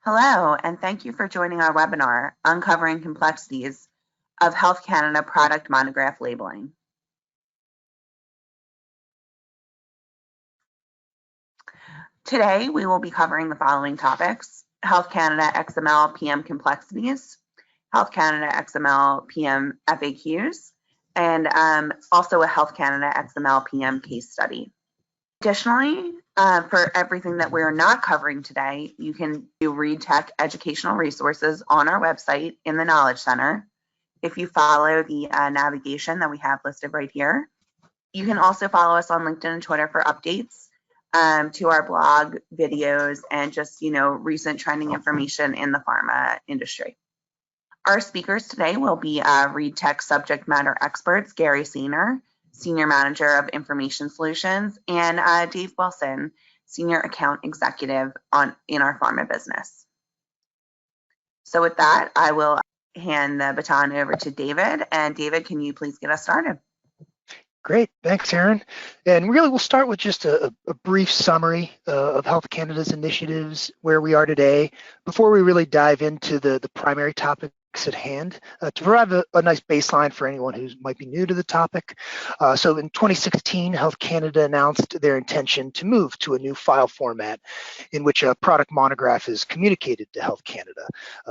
Hello, and thank you for joining our webinar, Uncovering Complexities of Health Canada Product Monograph Labeling. Today, we will be covering the following topics: Health Canada XML PM complexities, Health Canada XML PM FAQs, and also a Health Canada XML PM case study. Additionally, for everything that we're not covering today, you can read tech educational resources on our website in the Knowledge Center. If you follow the navigation that we have listed right here, you can also follow us on LinkedIn and Twitter for updates to our blog, videos, and just recent trending information in the pharma industry. Our speakers today will be Read Tech subject matter experts, Gary Sainer, Senior Manager of Information Solutions, and Dave Wilson, Senior Account Executive in our pharma business. So with that, I will hand the baton over to David. And David, can you please get us started? Great, thanks, Erin. And really, we'll start with just a brief summary of Health Canada's initiatives, where we are today, before we really dive into the primary topics at hand, to provide a nice baseline for anyone who might be new to the topic. So in 2016, Health Canada announced their intention to move to a new file format in which a product monograph is communicated to Health Canada.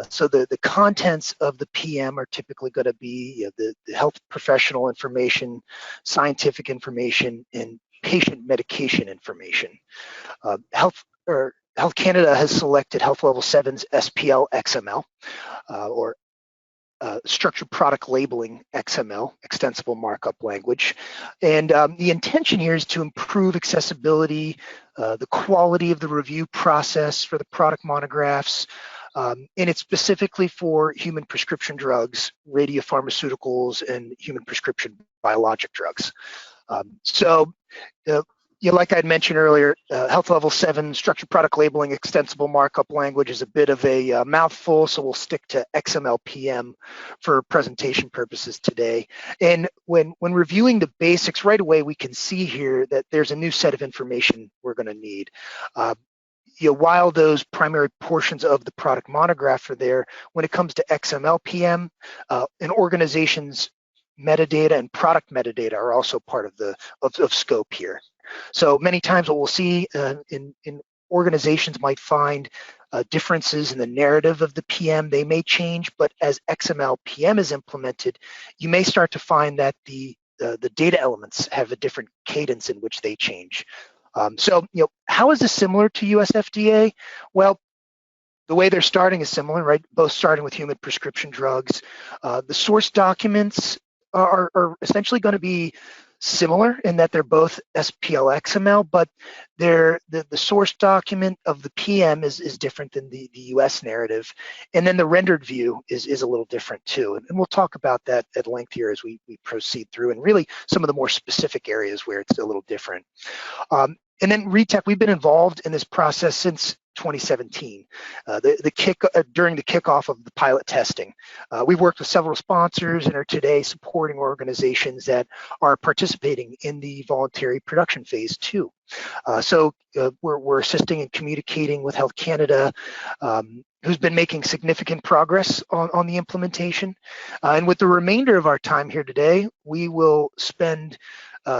So the contents of the PM are typically going to be the health professional information, scientific information, and patient medication information. Health Canada has selected Health Level 7's SPL XML, or Structured Product Labeling XML, Extensible Markup Language. And the intention here is to improve accessibility, the quality of the review process for the product monographs, and it's specifically for human prescription drugs, radiopharmaceuticals, and human prescription biologic drugs. Like I had mentioned earlier, Health Level 7 Structured Product Labeling Extensible Markup Language is a bit of a mouthful, so we'll stick to XML PM for presentation purposes today. And when reviewing the basics, right away we can see here that there's a new set of information we're going to need. While those primary portions of the product monograph are there, when it comes to XML PM, an organization's metadata and product metadata are also part of scope here. So many times what we'll see in organizations might find differences in the narrative of the PM. They may change, but as XML PM is implemented, you may start to find that the data elements have a different cadence in which they change. How is this similar to US FDA? Well, the way they're starting is similar, right? Both starting with human prescription drugs. The source documents are essentially going to be similar in that they're both SPL XML, but the source document of the PM is different than the US narrative. And then the rendered view is a little different too. And we'll talk about that at length here as we proceed through, and really some of the more specific areas where it's a little different. And then Read Tech, we've been involved in this process since 2017, during the kickoff of the pilot testing. We've worked with several sponsors and are today supporting organizations that are participating in the voluntary production phase too. We're assisting and communicating with Health Canada, who's been making significant progress on the implementation. And with the remainder of our time here today, we will spend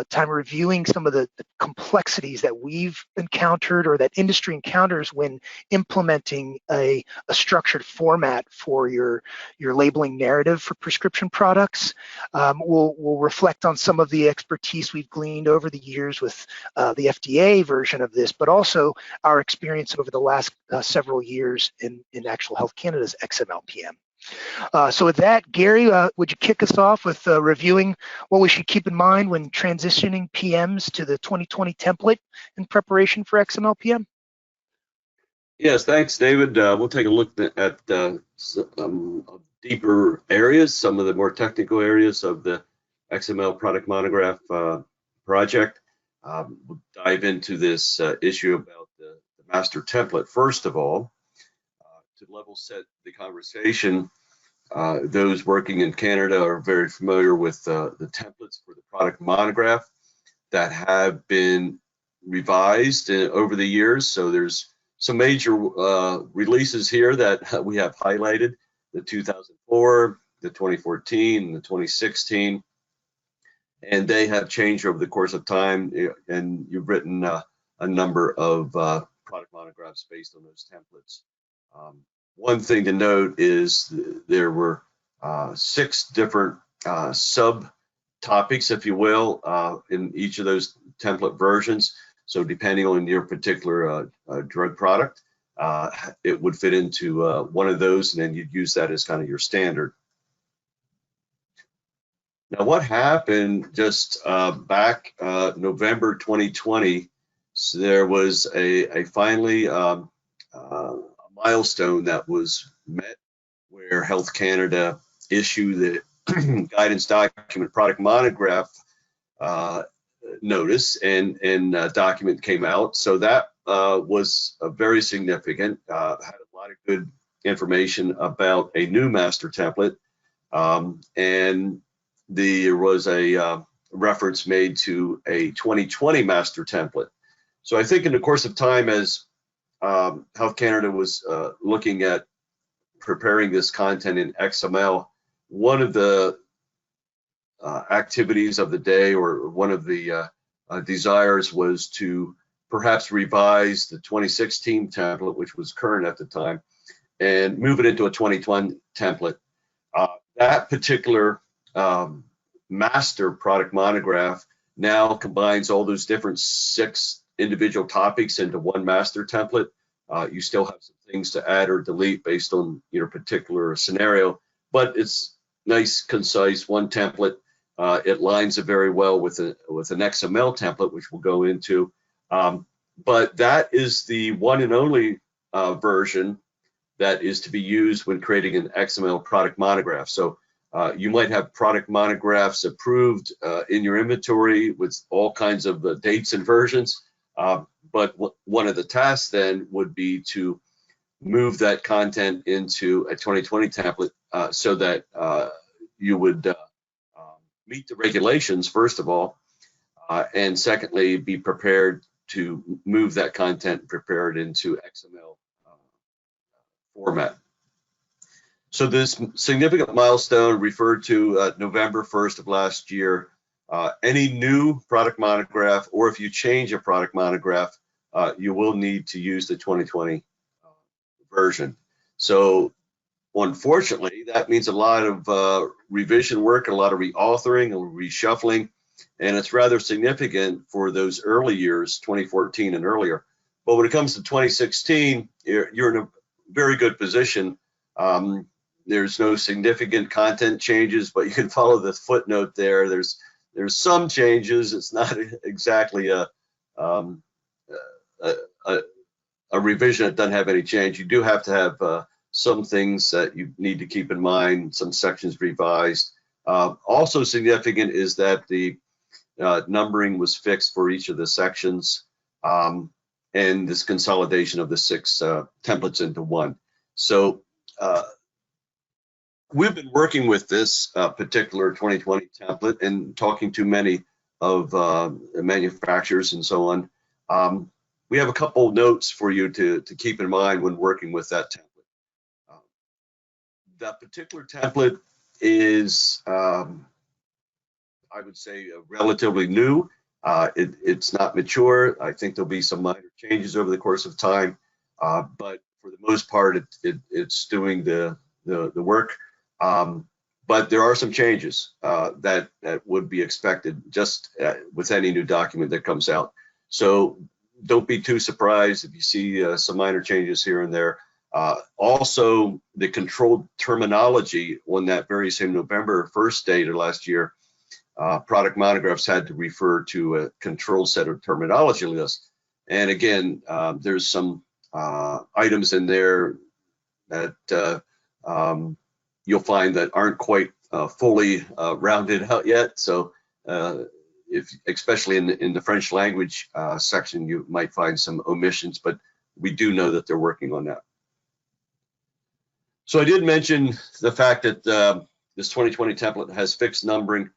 time reviewing some of the complexities that we've encountered or that industry encounters when implementing a structured format for your labeling narrative for prescription products. We'll reflect on some of the expertise we've gleaned over the years with the FDA version of this, but also our experience over the last several years in actual Health Canada's XML PM. So with that, Gary, would you kick us off with reviewing what we should keep in mind when transitioning PMs to the 2020 template in preparation for XML PM? Yes, thanks, David. We'll take a look at some deeper areas, some of the more technical areas of the XML product monograph project. We'll dive into this issue about the master template. First of all, to level set the conversation, those working in Canada are very familiar with the templates for the product monograph that have been revised over the years. So there's some major releases here that we have highlighted: the 2004, the 2014, and the 2016. And they have changed over the course of time, and you've written a number of product monographs based on those templates. One thing to note is there were 6 different sub-topics, if you will, in each of those template versions. So depending on your particular drug product, it would fit into one of those, and then you'd use that as kind of your standard. Now, what happened just back November 2020, so there was a finally a milestone that was met where Health Canada issued the guidance document product monograph notice, and document came out. So that was very significant, had a lot of good information about a new master template, and there was a reference made to a 2020 master template. So I think in the course of time, as Health Canada was looking at preparing this content in XML, one of the activities of the day, or one of the desires, was to perhaps revise the 2016 template, which was current at the time, and move it into a 2020 template. That particular master product monograph now combines all those different 6 individual topics into one master template. You still have some things to add or delete based on your particular scenario, but it's nice, concise, one template. It lines up very well with an XML template, which we'll go into. But that is the one and only version that is to be used when creating an XML product monograph. So you might have product monographs approved in your inventory with all kinds of dates and versions, but one of the tasks then would be to move that content into a 2020 template so that you would meet the regulations, first of all, and secondly, be prepared to move that content and prepare it into XML format. So this significant milestone referred to November 1st of last year. Any new product monograph, or if you change a product monograph, you will need to use the 2020 version. So unfortunately, that means a lot of revision work, a lot of reauthoring and reshuffling, and it's rather significant for those early years, 2014 and earlier. But when it comes to 2016, you're in a very good position. There's no significant content changes, but you can follow the footnote there. There's some changes. It's not exactly a revision that doesn't have any change. You do have to have some things that you need to keep in mind, some sections revised. Also significant is that the numbering was fixed for each of the sections, and this consolidation of the 6 templates into one. So we've been working with this particular 2020 template and talking to many of the manufacturers and so on. We have a couple notes for you to keep in mind when working with that template. That particular template is, I would say, relatively new. It's not mature. I think there'll be some minor changes over the course of time, but for the most part, it's doing the work. But there are some changes that would be expected just with any new document that comes out. So don't be too surprised if you see some minor changes here and there. Also, the controlled terminology on that very same November 1st date of last year, product monographs had to refer to a controlled set of terminology lists. And again, there's some items in there that you'll find that aren't quite fully rounded out yet. So especially in the French language section, you might find some omissions, but we do know that they're working on that. So I did mention the fact that this 2020 template has fixed numbering.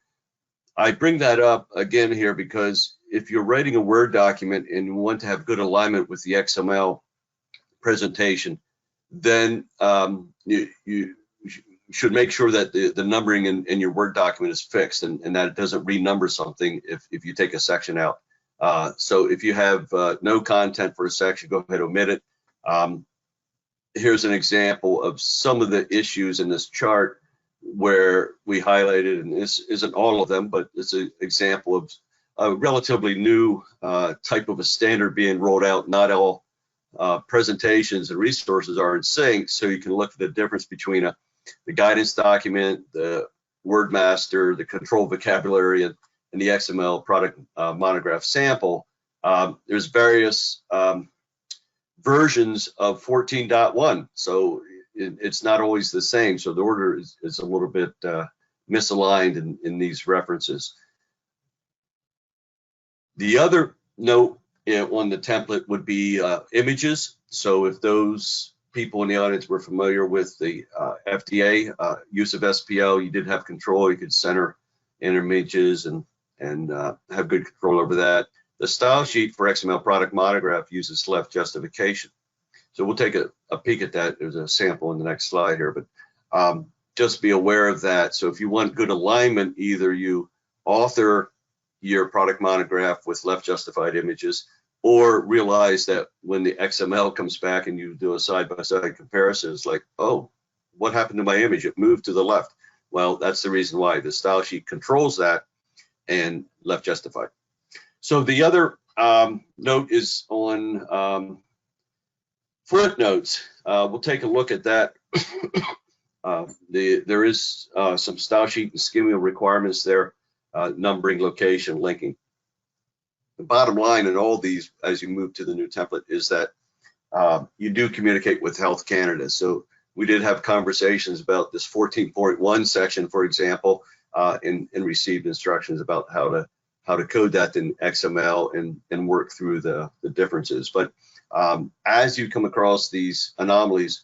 I bring that up again here because if you're writing a Word document and you want to have good alignment with the XML presentation, then you should make sure that the numbering in your Word document is fixed, and that it doesn't renumber something if you take a section out. So if you have no content for a section, go ahead and omit it. Here's an example of some of the issues in this chart where we highlighted, and this isn't all of them, but it's an example of a relatively new type of a standard being rolled out. Not all presentations and resources are in sync, so you can look at the difference between the guidance document, the word master, the control vocabulary, and the XML product monograph sample. There's various versions of 14.1, so it's not always the same. So the order is a little bit misaligned in these references. The other note on the template would be images. So if those people in the audience were familiar with the FDA use of SPL, you did have control. You could center in images and have good control over that. The style sheet for XML product monograph uses left justification. So we'll take a peek at that. There's a sample in the next slide here, but just be aware of that. So if you want good alignment, either you author your product monograph with left justified images, or realize that when the XML comes back and you do a side-by-side comparison, it's like, oh, what happened to my image? It moved to the left. Well, that's the reason why. The style sheet controls that and left justified. So the other note is on footnotes. We'll take a look at that. There is some style sheet and schema requirements there, numbering, location, linking. The bottom line in all these, as you move to the new template, is that you do communicate with Health Canada. So we did have conversations about this 14.1 section, for example, and received instructions about how to code that in XML and work through the differences. But as you come across these anomalies,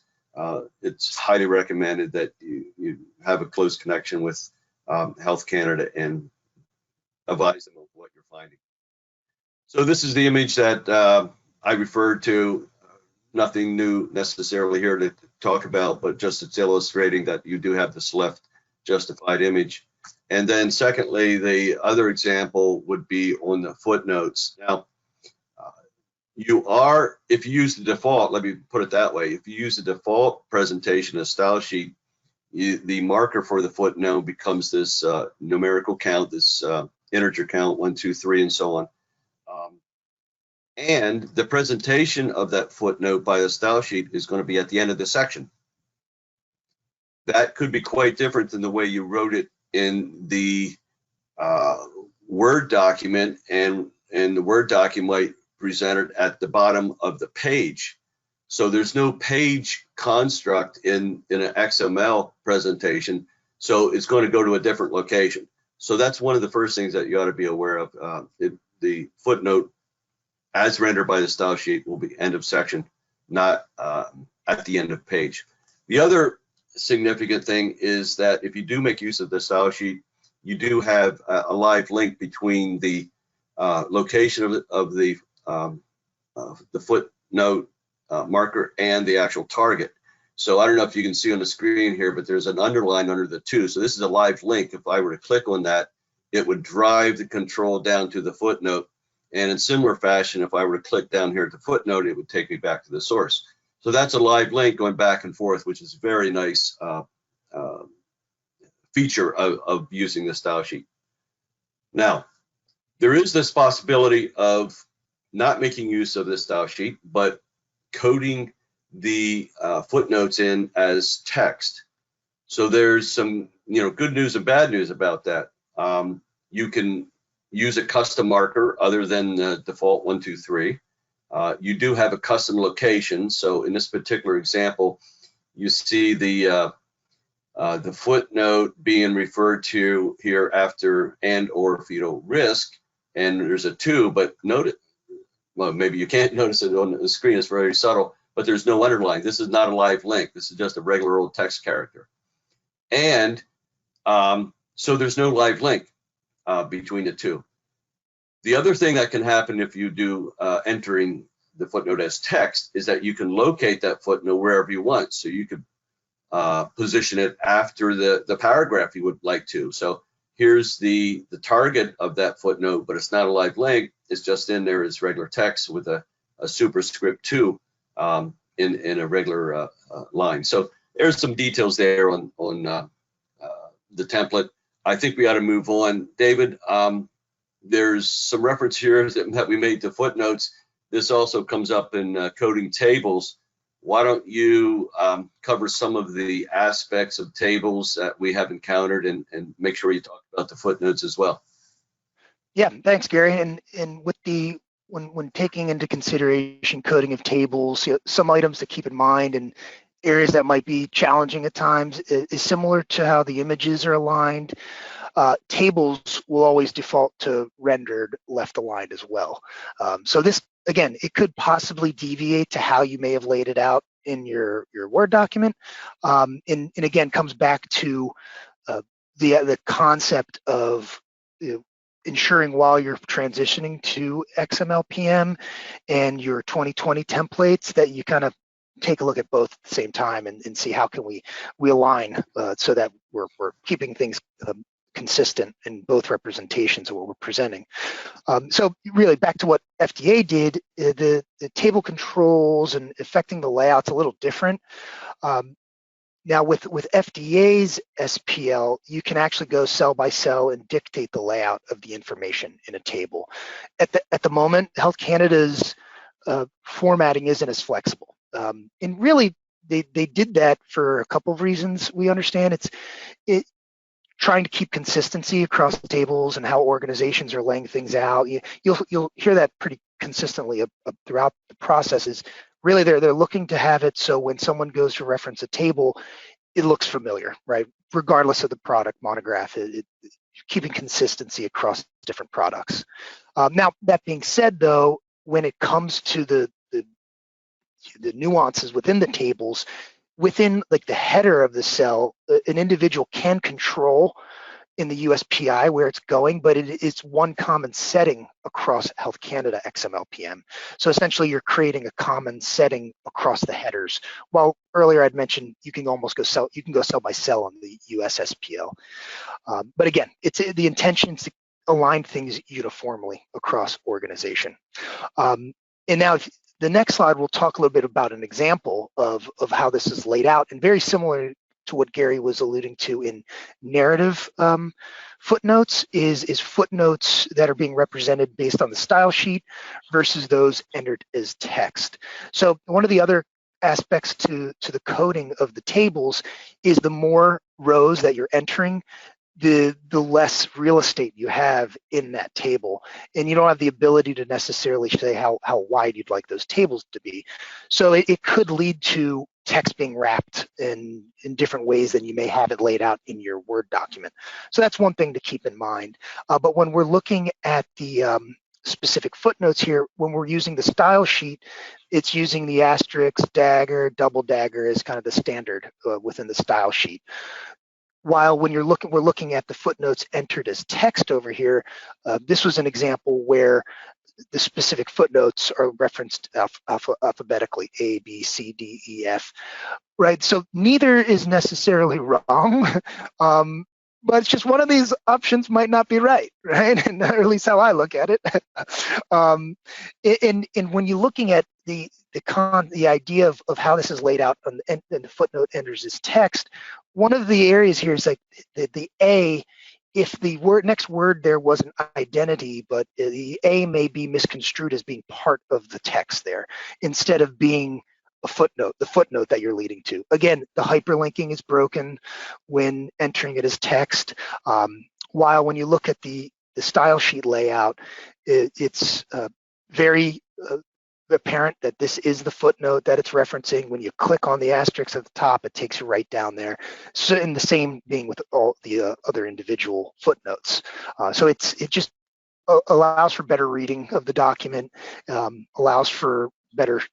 it's highly recommended that you have a close connection with Health Canada and advise them of what you're finding. So this is the image that I referred to. Nothing new necessarily here to talk about, but just it's illustrating that you do have this left justified image. And then secondly, the other example would be on the footnotes. Now, if you use the default, let me put it that way, if you use the default presentation as style sheet, the marker for the footnote becomes this numerical count, this integer count, 1, 2, 3, and so on. And the presentation of that footnote by the style sheet is going to be at the end of the section. That could be quite different than the way you wrote it in the Word document, and the Word document might present it at the bottom of the page. So there's no page construct in an XML presentation, so it's going to go to a different location. So that's one of the first things that you ought to be aware of. The footnote as rendered by the style sheet will be end of section, not at the end of page. The other significant thing is that if you do make use of the style sheet, you do have a live link between the location of the footnote marker and the actual target. So I don't know if you can see on the screen here, but there's an underline under the 2. So this is a live link. If I were to click on that, it would drive the control down to the footnote. And in similar fashion, if I were to click down here at the footnote, it would take me back to the source. So that's a live link going back and forth, which is a very nice feature of using the style sheet. Now, there is this possibility of not making use of this style sheet, but coding the footnotes in as text. So there's some good news and bad news about that. You can use a custom marker other than the default 1, 2, 3. You do have a custom location. So in this particular example, you see the footnote being referred to here after and or fetal risk, and there's a 2, but note it. Well, maybe you can't notice it on the screen. It's very subtle, but there's no underline. This is not a live link. This is just a regular old text character. And so there's no live link between the 2. The other thing that can happen if you do entering the footnote as text is that you can locate that footnote wherever you want. So you could position it after the paragraph you would like to. So here's the target of that footnote, but it's not a live link. It's just in there as regular text with a superscript 2 in a regular line. So there's some details there on the template. I think we ought to move on. David, there's some reference here that we made to footnotes. This also comes up in coding tables. Why don't you cover some of the aspects of tables that we have encountered and make sure you talk about the footnotes as well. Yeah, thanks, Gary. And with when taking into consideration coding of tables, some items to keep in mind and areas that might be challenging at times is similar to how the images are aligned. Tables will always default to rendered left aligned as well. So this, again, it could possibly deviate to how you may have laid it out in your Word document. And again, comes back to the concept of ensuring while you're transitioning to XML/PM and your 2020 templates that you kind of take a look at both at the same time and see how can we align so that we're keeping things consistent in both representations of what we're presenting. So really back to what FDA did, the table controls and affecting the layout's a little different. Now with FDA's SPL, you can actually go cell by cell and dictate the layout of the information in a table. At the moment, Health Canada's formatting isn't as flexible. And really, they did that for a couple of reasons. We understand it's trying to keep consistency across the tables and how organizations are laying things out. You'll hear that pretty consistently throughout the processes. Really, they're looking to have it so when someone goes to reference a table, it looks familiar, right? Regardless of the product monograph, keeping consistency across different products. Now, that being said, though, when it comes to the nuances within the tables, within like the header of the cell, an individual can control in the USPI where it's going, but it's one common setting across Health Canada XML/PM. So essentially you're creating a common setting across the headers. While earlier I'd mentioned you can almost go cell by cell on the US SPL. But again, the intention is to align things uniformly across organization. And now the next slide, we'll talk a little bit about an example of how this is laid out, and very similar to what Gary was alluding to in narrative footnotes is footnotes that are being represented based on the style sheet versus those entered as text. So one of the other aspects to the coding of the tables is the more rows that you're entering, the less real estate you have in that table, and you don't have the ability to necessarily say how wide you'd like those tables to be. So it could lead to text being wrapped in different ways than you may have it laid out in your Word document. So that's one thing to keep in mind. But when we're looking at the specific footnotes here, when we're using the style sheet, it's using the asterisk, dagger, double dagger as kind of the standard within the style sheet. While when we're looking at the footnotes entered as text over here, this was an example where the specific footnotes are referenced alphabetically, A, B, C, D, E, F, right? So neither is necessarily wrong, but it's just one of these options might not be right, right? And at least how I look at it. And when you're looking at the idea of how this is laid out and the footnote enters as text, one of the areas here is like the A. If the next word there was an identity, but the A may be misconstrued as being part of the text there instead of being a footnote, the footnote that you're leading to. Again, the hyperlinking is broken when entering it as text. While when you look at the style sheet layout, it's very apparent that this is the footnote that it's referencing. When you click on the asterisk at the top, it takes you right down there. So, and the same being with all the other individual footnotes. So it just allows for better reading of the document, allows for better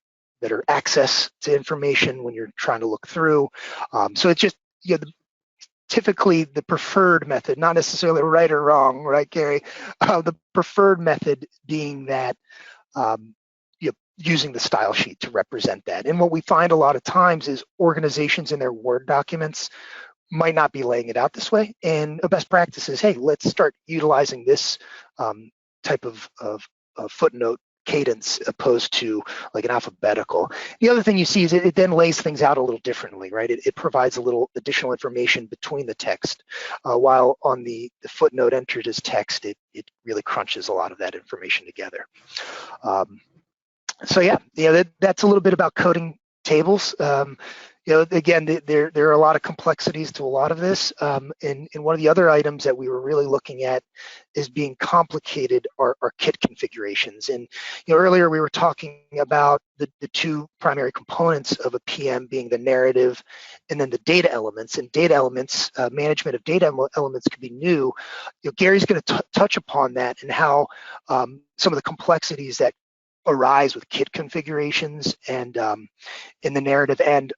access to information when you're trying to look through. So it's just, typically the preferred method, not necessarily right or wrong, right, Gary? The preferred method being that using the style sheet to represent that. And what we find a lot of times is organizations in their Word documents might not be laying it out this way. And a best practice is, hey, let's start utilizing this type of footnote cadence opposed to like an alphabetical. The other thing you see is it then lays things out a little differently, right? It provides a little additional information between the text, while on the footnote entered as text, it really crunches a lot of that information together. So yeah, that's a little bit about coding tables. Again, there are a lot of complexities to a lot of this. And one of the other items that we were really looking at is being complicated are kit configurations. And earlier we were talking about the two primary components of a PM being the narrative and then the data elements. And data elements, management of data elements could be new. Gary's going to touch upon that and how some of the complexities that arise with kit configurations and in the narrative and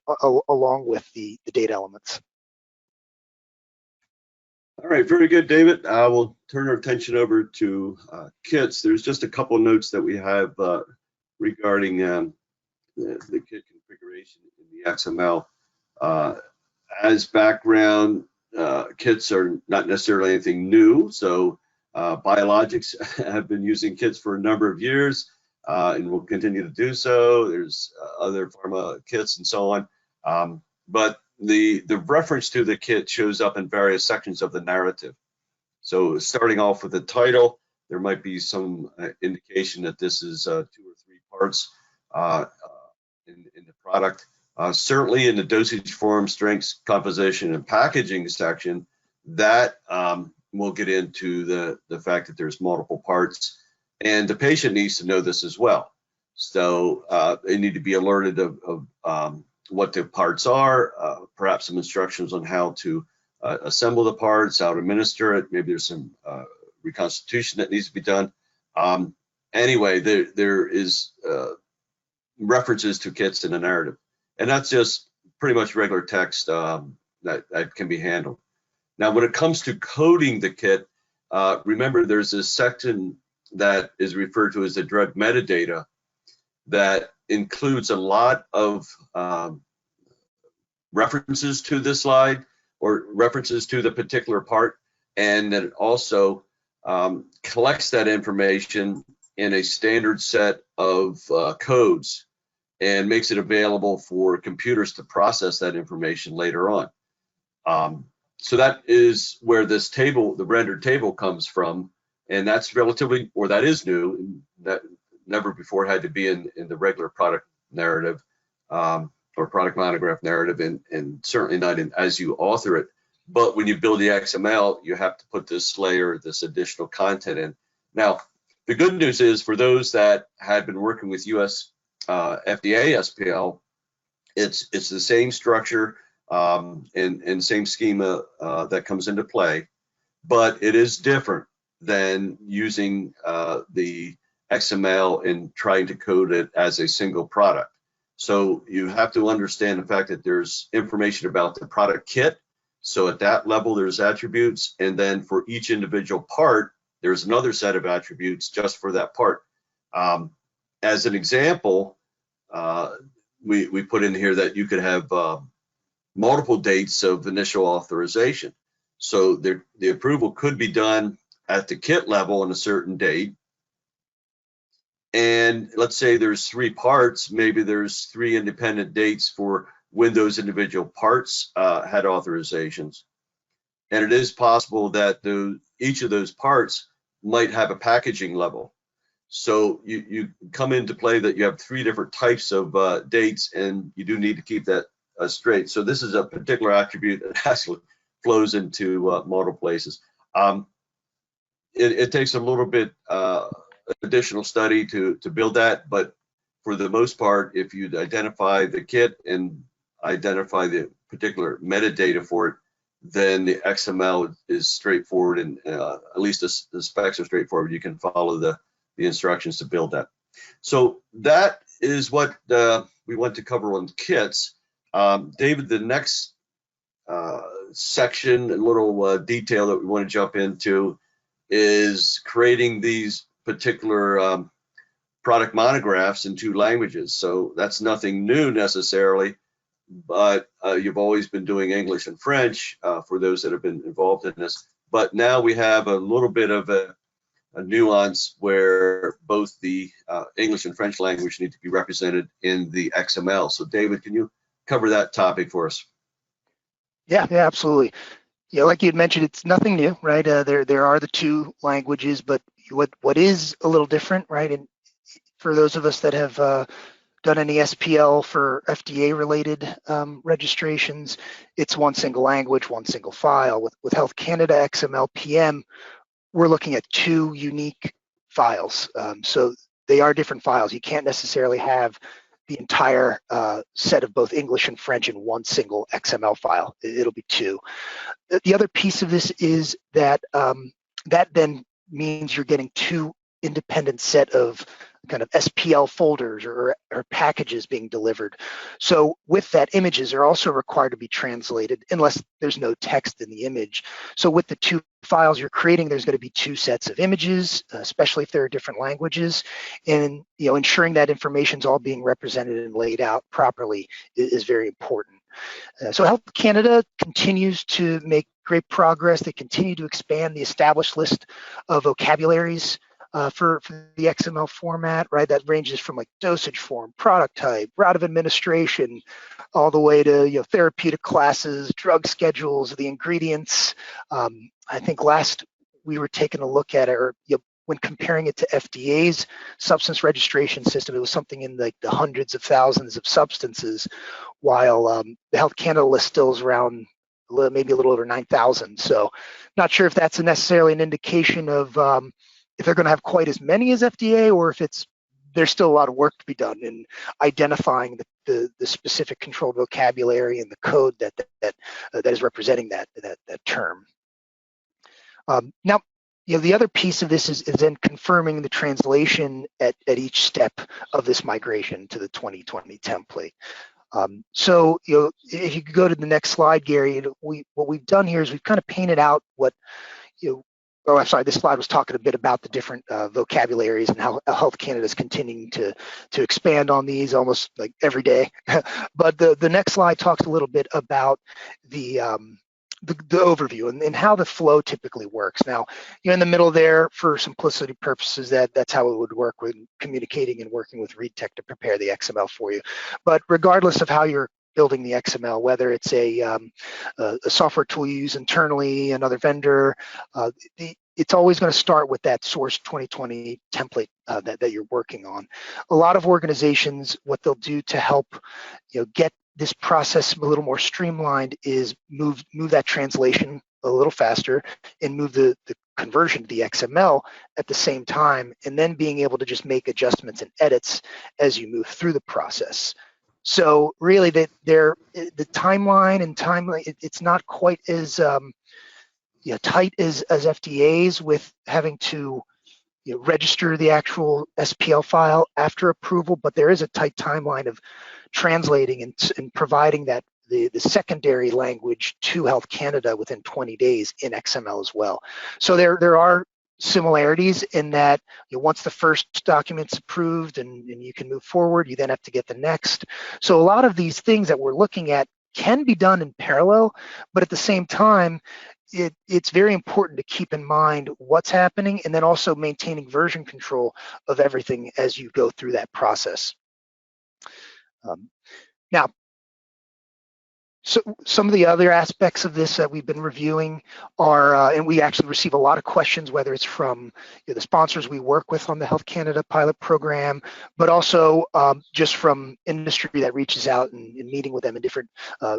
along with the data elements. All right, very good, David. We'll turn our attention over to kits. There's just a couple of notes that we have regarding the kit configuration in the XML. As background, kits are not necessarily anything new. So biologics have been using kits for a number of years. And will continue to do so. There's other pharma kits and so on. But the reference to the kit shows up in various sections of the narrative. So starting off with the title, there might be some indication that this is 2 or 3 parts in the product. Certainly in the dosage form, strengths, composition, and packaging section, that we'll get into the fact that there's multiple parts. And the patient needs to know this as well. So they need to be alerted of what the parts are, perhaps some instructions on how to assemble the parts, how to administer it. Maybe there's some reconstitution that needs to be done. Anyway, there is references to kits in the narrative. And that's just pretty much regular text that can be handled. Now, when it comes to coding the kit, remember there's this section that is referred to as the drug metadata that includes a lot of references to this slide or references to the particular part, and that it also collects that information in a standard set of codes and makes it available for computers to process that information later on. So that is where this table, the rendered table, comes from. And that's relatively, or that is new, that never before had to be in the regular product narrative or product monograph narrative, and certainly not in as you author it. But when you build the XML, you have to put this layer, this additional content in. Now, the good news is for those that had been working with US FDA SPL, it's the same structure and same schema that comes into play, but it is different than using the XML and trying to code it as a single product. So you have to understand the fact that there's information about the product kit. So at that level, there's attributes. And then for each individual part, there's another set of attributes just for that part. As an example, we put in here that you could have multiple dates of initial authorization. So the approval could be done at the kit level on a certain date. And let's say there's 3 parts, maybe there's 3 independent dates for when those individual parts had authorizations. And it is possible that each of those parts might have a packaging level. So you come into play that you have 3 different types of dates, and you do need to keep that straight. So this is a particular attribute that actually flows into multiple places. It takes a little bit additional study to build that, but for the most part, if you identify the kit and identify the particular metadata for it, then the XML is straightforward, and at least the specs are straightforward. You can follow the instructions to build that. So that is what we want to cover on kits. David, the next section, a little detail that we want to jump into is creating these particular product monographs in 2 languages. So that's nothing new necessarily, but you've always been doing English and French for those that have been involved in this. But now we have a little bit of a nuance where both the English and French language need to be represented in the XML. So David, can you cover that topic for us? Yeah, absolutely. Yeah, like you had mentioned, it's nothing new, right? There are the 2 languages, but what is a little different, right? And for those of us that have done any SPL for FDA-related registrations, it's one single language, one single file. With Health Canada XML PM, we're looking at 2 unique files. So they are different files. You can't necessarily have the entire set of both English and French in one single XML file. It'll be 2. The other piece of this is that that then means you're getting 2 independent set of kind of SPL folders or packages being delivered. So with that, images are also required to be translated unless there's no text in the image. So with the 2 files you're creating, there's going to be 2 sets of images, especially if there are different languages, and ensuring that information is all being represented and laid out properly is very important. So Health Canada continues to make great progress. They continue to expand the established list of vocabularies for the XML format, right? That ranges from like dosage form, product type, route of administration, all the way to therapeutic classes, drug schedules, the ingredients. I think last we were taking a look at it, or when comparing it to FDA's substance registration system, it was something in like the hundreds of thousands of substances, while the Health Canada list still is around maybe a little over 9,000. So not sure if that's necessarily an indication of if they're going to have quite as many as FDA, or if there's still a lot of work to be done in identifying the specific controlled vocabulary and the code that is representing that term. Now, the other piece of this is then confirming the translation at each step of this migration to the 2020 template. So if you could go to the next slide, Gary, what we've done here is we've kind of painted out what I'm sorry, this slide was talking a bit about the different vocabularies and how Health Canada is continuing to expand on these almost like every day. But the next slide talks a little bit about the overview and how the flow typically works. Now, in the middle there, for simplicity purposes, that's how it would work when communicating and working with ReadTech to prepare the XML for you. But regardless of how you're building the XML, whether it's a software tool you use internally, another vendor, it's always going to start with that source 2020 template that you're working on. A lot of organizations, what they'll do to help get this process a little more streamlined is move that translation a little faster and move the conversion to the XML at the same time, and then being able to just make adjustments and edits as you move through the process. So really, the timeline it's not quite as tight as FDA's, with having to register the actual SPL file after approval, but there is a tight timeline of translating and providing that the secondary language to Health Canada within 20 days in XML as well. So there are similarities in that once the first document's approved and you can move forward, you then have to get the next. So a lot of these things that we're looking at can be done in parallel, but at the same time, it's very important to keep in mind what's happening and then also maintaining version control of everything as you go through that process. Now, so some of the other aspects of this that we've been reviewing are, and we actually receive a lot of questions, whether it's from the sponsors we work with on the Health Canada pilot program, but also just from industry that reaches out and meeting with them in different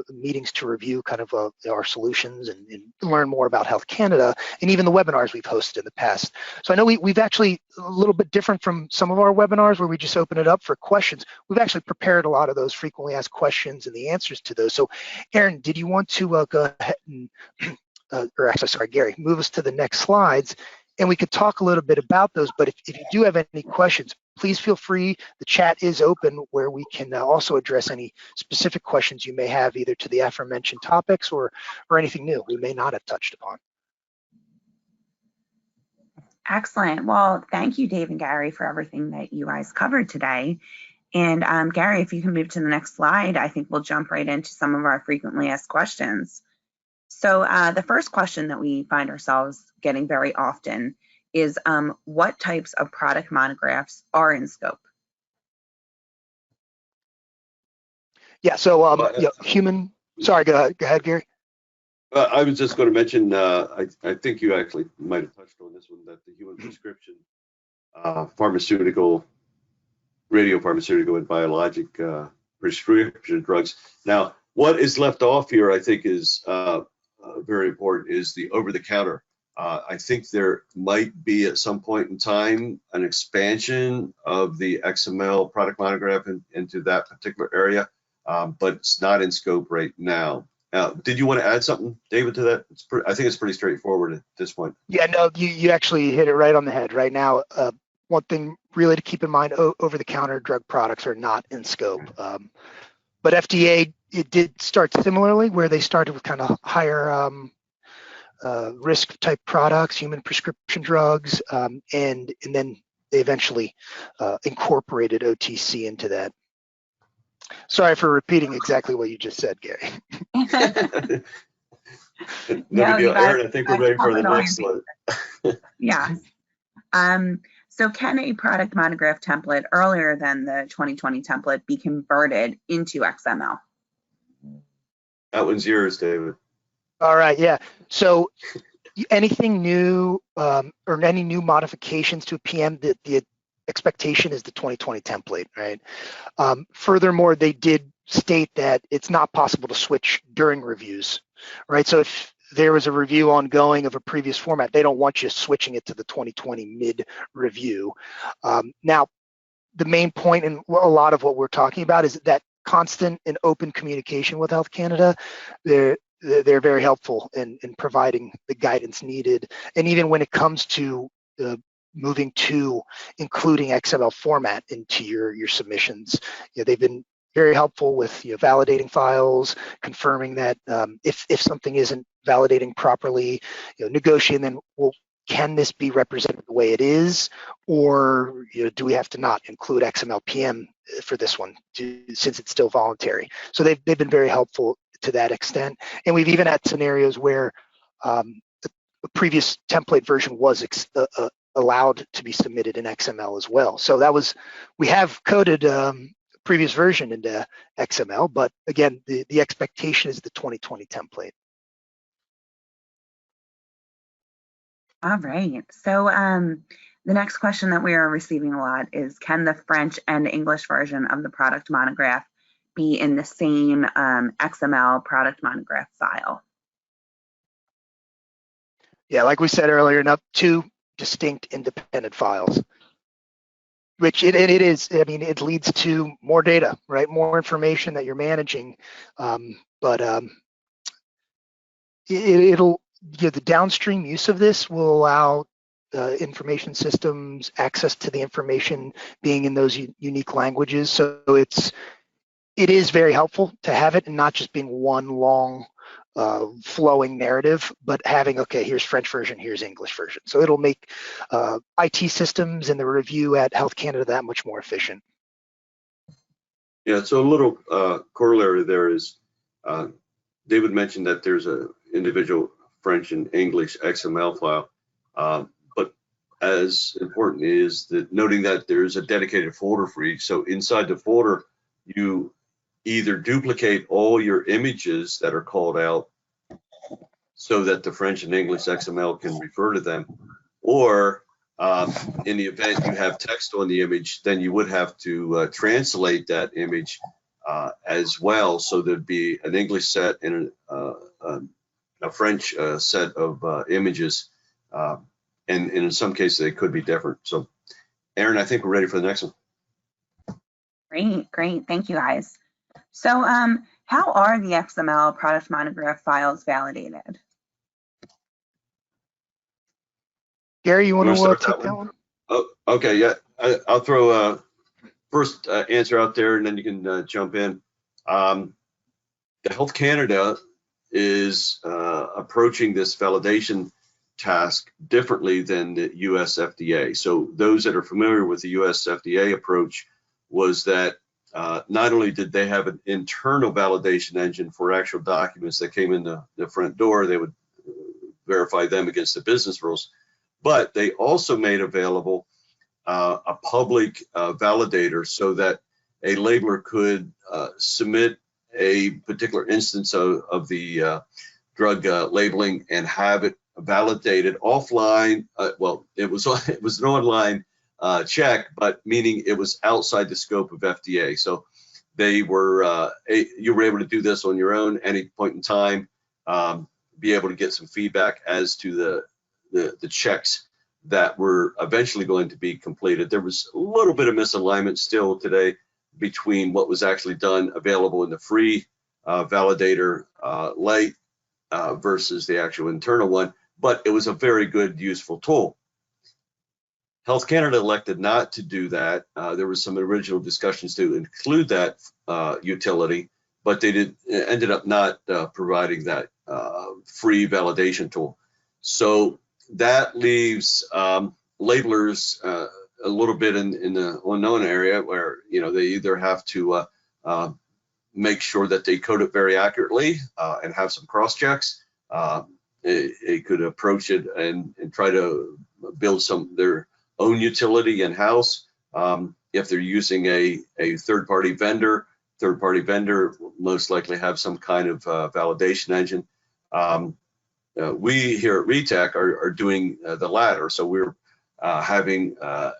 meetings to review kind of our solutions and learn more about Health Canada, and even the webinars we've hosted in the past. So I know we've actually a little bit different from some of our webinars where we just open it up for questions. We've actually prepared a lot of those frequently asked questions and the answers to those. So Aaron, did you want to go ahead and, or actually, sorry, Gary, move us to the next slides, and we could talk a little bit about those. But if you do have any questions, please feel free. The chat is open where we can also address any specific questions you may have, either to the aforementioned topics or anything new we may not have touched upon. Excellent. Well, thank you, Dave and Gary, for everything that you guys covered today. And Gary, if you can move to the next slide, I think we'll jump right into some of our frequently asked questions. So the first question that we find ourselves getting very often is what types of product monographs are in scope? Yeah, so human, sorry, go ahead, Gary. I was just going to mention, I think you actually might have touched on this one, that the human prescription, pharmaceutical, radiopharmaceutical, and biologic prescription drugs. Now, what is left off here, I think, is very important, is the over-the-counter. I think there might be at some point in time an expansion of the XML product monograph into that particular area, but it's not in scope right now. Did you want to add something, David, to that? I think it's pretty straightforward at this point. Yeah, no, you actually hit it right on the head. Right now, one thing really to keep in mind, over-the-counter drug products are not in scope. But FDA, it did start similarly, where they started with kind of higher risk type products, human prescription drugs, and then they eventually incorporated OTC into that. Sorry for repeating exactly what you just said, Gary. No big deal. Aaron, I think we're ready for the next one. Yeah. So can a product monograph template earlier than the 2020 template be converted into XML? That one's yours, David. All right, yeah. So anything new or any new modifications to a PM, the expectation is the 2020 template, right? Furthermore, they did state that it's not possible to switch during reviews, right? So if there was a review ongoing of a previous format, they don't want you switching it to the 2020 mid-review. Now, the main point in a lot of what we're talking about is that constant and open communication with Health Canada. They're very helpful in providing the guidance needed. And even when it comes to moving to including XML format into your submissions, they've been very helpful with validating files, confirming that if something isn't validating properly, negotiating then, well, can this be represented the way it is, or do we have to not include XML PM for this one since it's still voluntary? So they've been very helpful to that extent, and we've even had scenarios where the previous template version was allowed to be submitted in XML as well. So we have coded previous version into XML, but again, the expectation is the 2020 template. All right. So the next question that we are receiving a lot is, can the French and English version of the product monograph be in the same XML product monograph file? Yeah, like we said earlier, not two distinct independent files, which it is. I mean, it leads to more data, right? More information that you're managing, but it'll the downstream use of this will allow information systems access to the information being in those unique languages. So it is very helpful to have it and not just being one long flowing narrative, but having, okay, here's French version, here's English version. So it'll make IT systems and the review at Health Canada that much more efficient. Yeah, so a little corollary there is, David mentioned that there's a individual French and English XML file, but as important is that noting that there's a dedicated folder for each. So inside the folder, you either duplicate all your images that are called out so that the French and English XML can refer to them, or in the event you have text on the image, then you would have to translate that image as well. So there'd be an English set and a French set of images, and in some cases they could be different. So Aaron, I think we're ready for the next one. Great. Thank you, guys. So how are the XML product monograph files validated? Gary, you want to take that one? Oh, okay, yeah. I'll throw a first answer out there and then you can jump in. The Health Canada is approaching this validation task differently than the US FDA. So those that are familiar with the US FDA approach was that not only did they have an internal validation engine for actual documents that came in the front door, they would verify them against the business rules, but they also made available a public validator so that a labeler could submit a particular instance of the drug labeling and have it validated offline. Well, it was an online check, but meaning it was outside the scope of FDA. So they were you were able to do this on your own any point in time, be able to get some feedback as to the checks that were eventually going to be completed. There was a little bit of misalignment still today between what was actually done available in the free validator light versus the actual internal one, but it was a very good, useful tool. Health Canada elected not to do that. There was some original discussions to include that utility, but they ended up not providing that free validation tool. So that leaves labelers a little bit in the unknown area where, you know, they either have to make sure that they code it very accurately and have some cross checks. They could approach it and try to build their own utility in-house. If they're using a third-party vendor will most likely have some kind of validation engine. We here at RETEC are doing the latter. So we're having a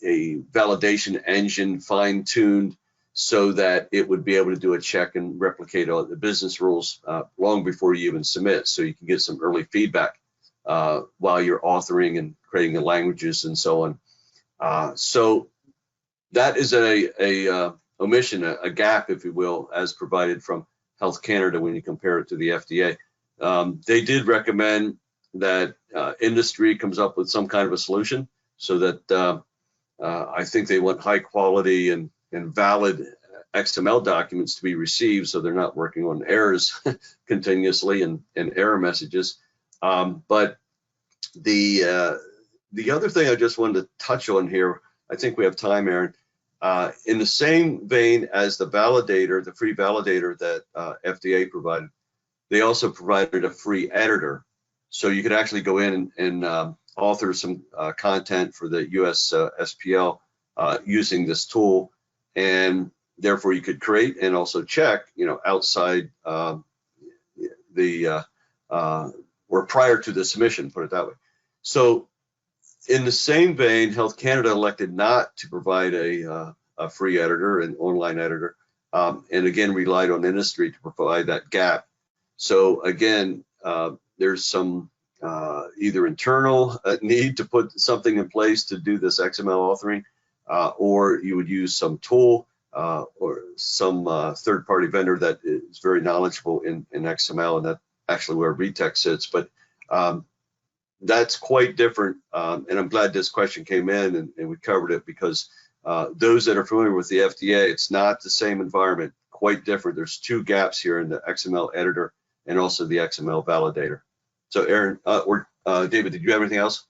validation engine fine-tuned so that it would be able to do a check and replicate all the business rules long before you even submit, so you can get some early feedback while you're authoring and creating the languages and so on. So that is a omission, a gap, if you will, as provided from Health Canada when you compare it to the FDA. They did recommend that industry comes up with some kind of a solution so that I think they want high quality and valid XML documents to be received, so they're not working on errors continuously and error messages. But the other thing I just wanted to touch on here, I think we have time, Aaron, in the same vein as the validator, the free validator that FDA provided, they also provided a free editor. So you could actually go in and author some content for the US SPL using this tool, and therefore you could create and also check, you know, outside or prior to the submission, put it that way. So in the same vein, Health Canada elected not to provide a free editor, an online editor, and again relied on industry to provide that gap. So again, there's some either internal need to put something in place to do this XML authoring, or you would use some tool or some third-party vendor that is very knowledgeable in XML, and that's actually where RETEC sits. But that's quite different, and I'm glad this question came in and we covered it, because those that are familiar with the FDA, it's not the same environment, quite different. There's two gaps here in the XML editor and also the XML validator. So Aaron, or David, did you have anything else?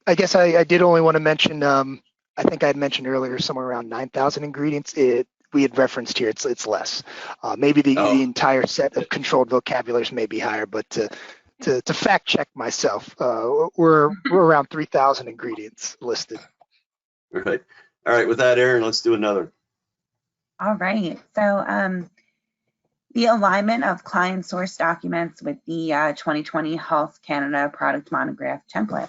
I guess I did only want to mention, I think I had mentioned earlier somewhere around 9,000 ingredients. We had referenced here, it's less. Maybe the entire set of controlled vocabularies may be higher, but to fact check myself, we're around 3,000 ingredients listed. Right. All right, with that, Aaron, let's do another. All right. So the alignment of client source documents with the 2020 Health Canada Product Monograph template.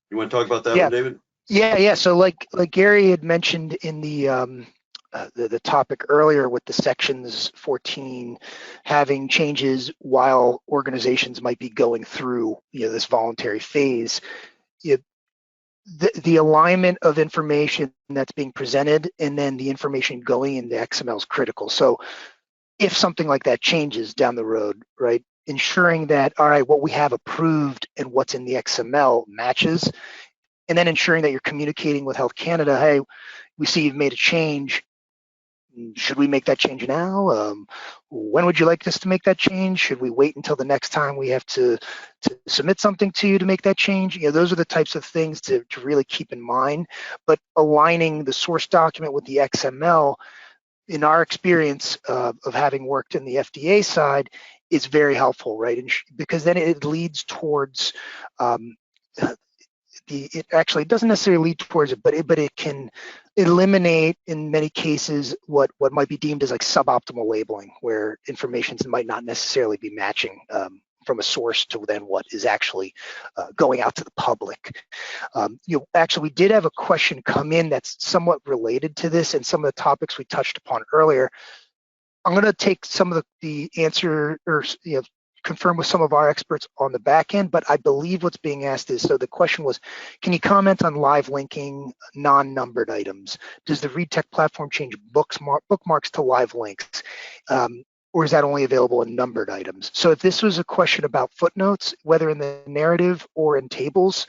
You want to talk about that one, David? Yeah. So like Gary had mentioned in the topic earlier with the sections 14 having changes while organizations might be going through, you know, this voluntary phase, the alignment of information that's being presented and then the information going into XML is critical. So if something like that changes down the road, right, ensuring that, all right, what we have approved and what's in the XML matches, and then ensuring that you're communicating with Health Canada, hey, we see you've made a change, should we make that change now? When would you like us to make that change? Should we wait until the next time we have to submit something to you to make that change? Those are the types of things to really keep in mind. But aligning the source document with the XML, in our experience of having worked in the FDA side, is very helpful, right? And because then it leads towards it actually doesn't necessarily lead towards it, but it can eliminate in many cases what might be deemed as like suboptimal labeling, where information might not necessarily be matching from a source to then what is actually going out to the public. Actually, we did have a question come in that's somewhat related to this and some of the topics we touched upon earlier. I'm going to take some of the answer, or confirm with some of our experts on the back end, but I believe what's being asked is, so the question was, can you comment on live linking non-numbered items? Does the ReadTech platform change bookmarks to live links? Or is that only available in numbered items? So if this was a question about footnotes, whether in the narrative or in tables,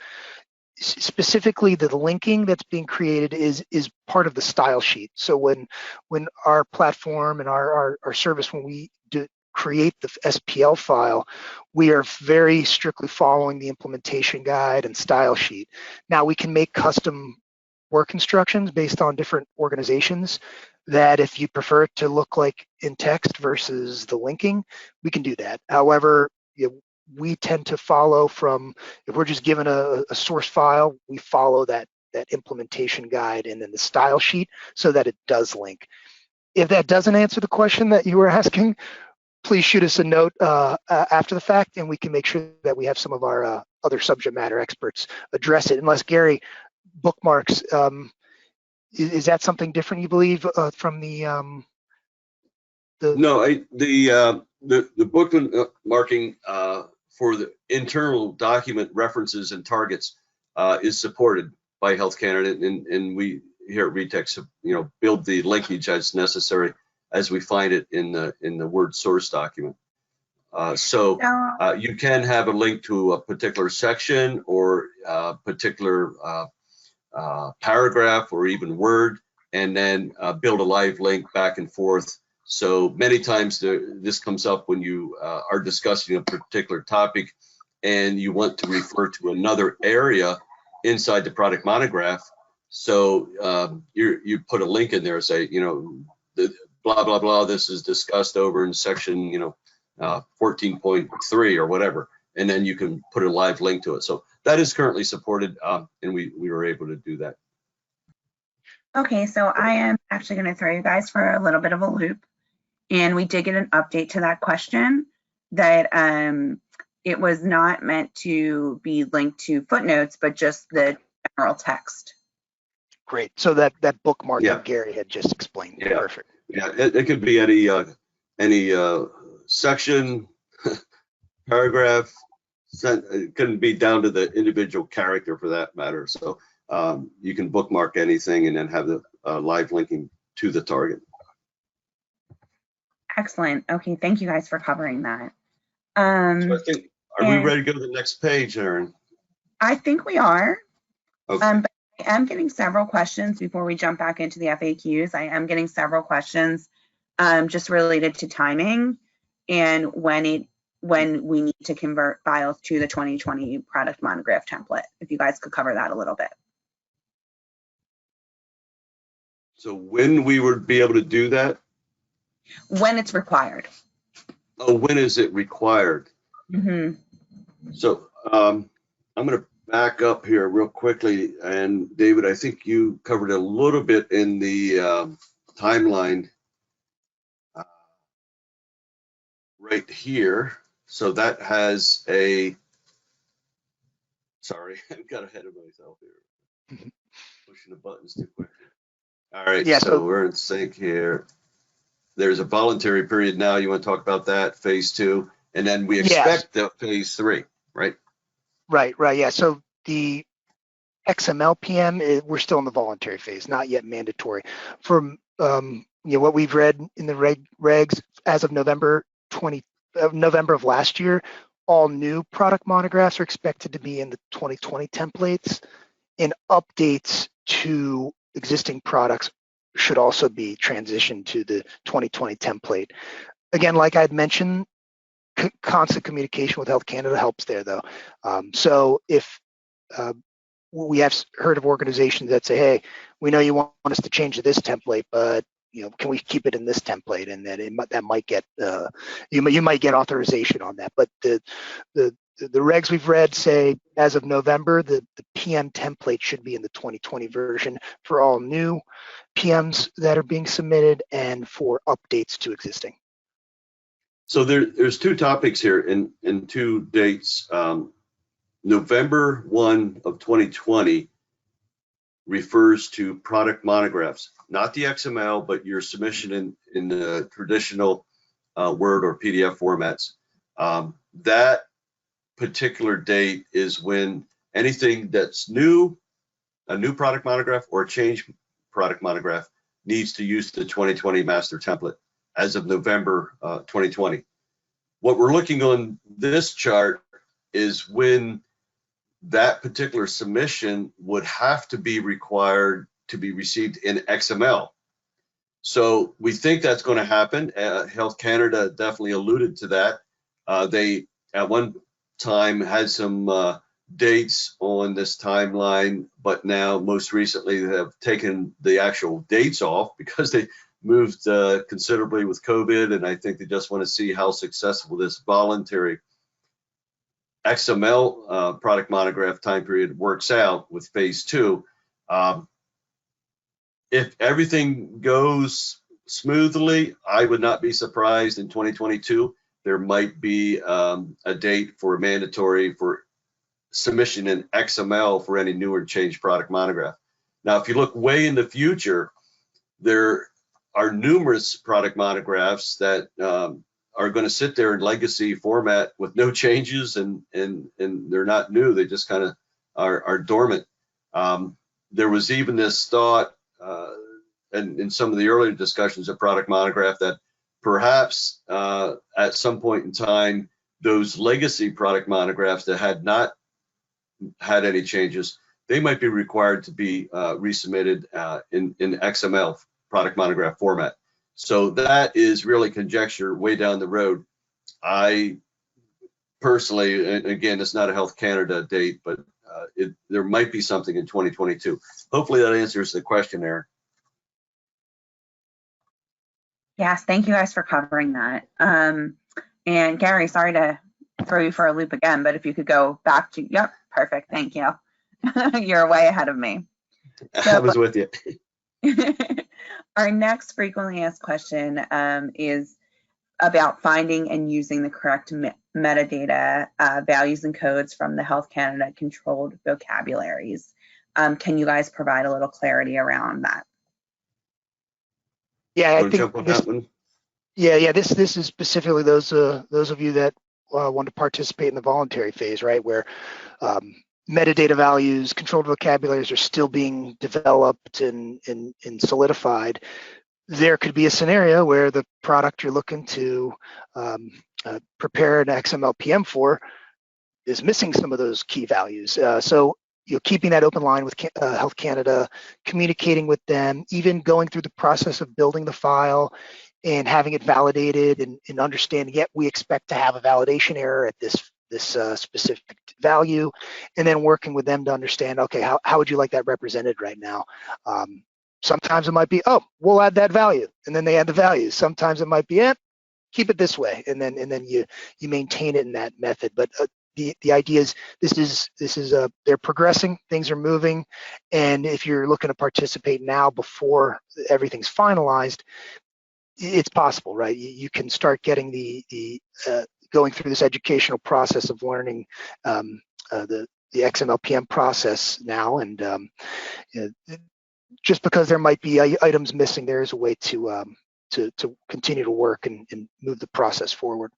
specifically the linking that's being created is part of the style sheet. So when our platform and our service, when we create the SPL file, we are very strictly following the implementation guide and style sheet. Now we can make custom work instructions based on different organizations that if you prefer it to look like in text versus the linking, we can do that. However, we tend to follow from, if we're just given a source file, we follow that implementation guide and then the style sheet so that it does link. If that doesn't answer the question that you were asking, please shoot us a note after the fact, and we can make sure that we have some of our other subject matter experts address it. Unless, Gary, bookmarks, is that something different you believe from the No, the bookmarking for the internal document references and targets is supported by Health Canada, and we here at ReadTech, build the linkage as necessary as we find it in the Word source document. So you can have a link to a particular section or a particular paragraph or even word, and then build a live link back and forth. So many times this comes up when you are discussing a particular topic and you want to refer to another area inside the product monograph. So you put a link in there, say, blah, blah, blah, this is discussed over in section, 14.3 or whatever, and then you can put a live link to it. So that is currently supported, and we were able to do that. Okay, so I am actually going to throw you guys for a little bit of a loop. And we did get an update to that question that it was not meant to be linked to footnotes, but just the general text. Great. So that bookmark that Gary had just explained. Yeah. Perfect. Yeah, it could be any section, paragraph. It couldn't be down to the individual character for that matter. So you can bookmark anything and then have the live linking to the target. Excellent. Okay, thank you guys for covering that. So I think, are we ready to go to the next page, Erin? I think we are. Okay. But I am getting several questions before we jump back into the FAQs. I am getting several questions just related to timing and when we need to convert files to the 2020 product monograph template. If you guys could cover that a little bit. So when we would be able to do that? When it's required. Oh, when is it required? Mm-hmm. So I'm going to back up here real quickly. And David, I think you covered a little bit in the timeline right here. So that has a, sorry, I got ahead of myself here. Pushing the buttons too quick. All right, yeah, so we're in sync here. There's a voluntary period now. You want to talk about that, phase 2, and then we expect the phase 3, right? Right, yeah. So the XML PM, we're still in the voluntary phase, not yet mandatory. From what we've read in the regs as of November of last year, all new product monographs are expected to be in the 2020 templates, and updates to existing products should also be transitioned to the 2020 template. Again, like I'd mentioned, constant communication with Health Canada helps there, though. So if we have heard of organizations that say, "Hey, we know you want us to change to this template, but can we keep it in this template?" And then that might get you might get authorization on that. But the regs we've read say as of November, the PM template should be in the 2020 version for all new PMs that are being submitted and for updates to existing. So there's two topics here and two dates. November 1 of 2020 refers to product monographs, not the XML, but your submission in the traditional Word or PDF formats. That particular date is when anything that's new, a new product monograph or a change product monograph, needs to use the 2020 master template as of November 2020. What we're looking on this chart is when that particular submission would have to be required to be received in XML. So we think that's going to happen. Health Canada definitely alluded to that. They at one time had some dates on this timeline, but now most recently they have taken the actual dates off because they moved considerably with COVID, and I think they just want to see how successful this voluntary XML product monograph time period works out with phase 2. If everything goes smoothly, I would not be surprised in 2022 there might be a date for mandatory for submission in XML for any new or changed product monograph. Now, if you look way in the future, there are numerous product monographs that are going to sit there in legacy format with no changes, and they're not new. They just kind of are dormant. There was even this thought, and in some of the earlier discussions of product monograph, that perhaps at some point in time, those legacy product monographs that had not had any changes, they might be required to be resubmitted in XML product monograph format. So that is really conjecture way down the road. I personally, and again, it's not a Health Canada date, but there might be something in 2022. Hopefully that answers the question, Aaron. Yes, thank you guys for covering that. And Gary, sorry to throw you for a loop again, but if you could go back to, yep, perfect, thank you. You're way ahead of me. I was with you. Our next frequently asked question is about finding and using the correct metadata values and codes from the Health Canada controlled vocabularies. Can you guys provide a little clarity around that? Yeah, I think jump on that one? Yeah. This is specifically those of you that want to participate in the voluntary phase, right, where metadata values, controlled vocabularies are still being developed and solidified. There could be a scenario where the product you're looking to prepare an XML PM for is missing some of those key values. So keeping that open line with Health Canada, communicating with them, even going through the process of building the file and having it validated and understanding, yet we expect to have a validation error at this specific value, and then working with them to understand, okay, how would you like that represented right now? Sometimes it might be, oh, we'll add that value, and then they add the value. Sometimes it might be, keep it this way, and then you maintain it in that method. But the idea is this is they're progressing, things are moving, and if you're looking to participate now before everything's finalized, it's possible, right? You can start getting the going through this educational process of learning the XML PM process now, and just because there might be items missing, there is a way to continue to work and move the process forward.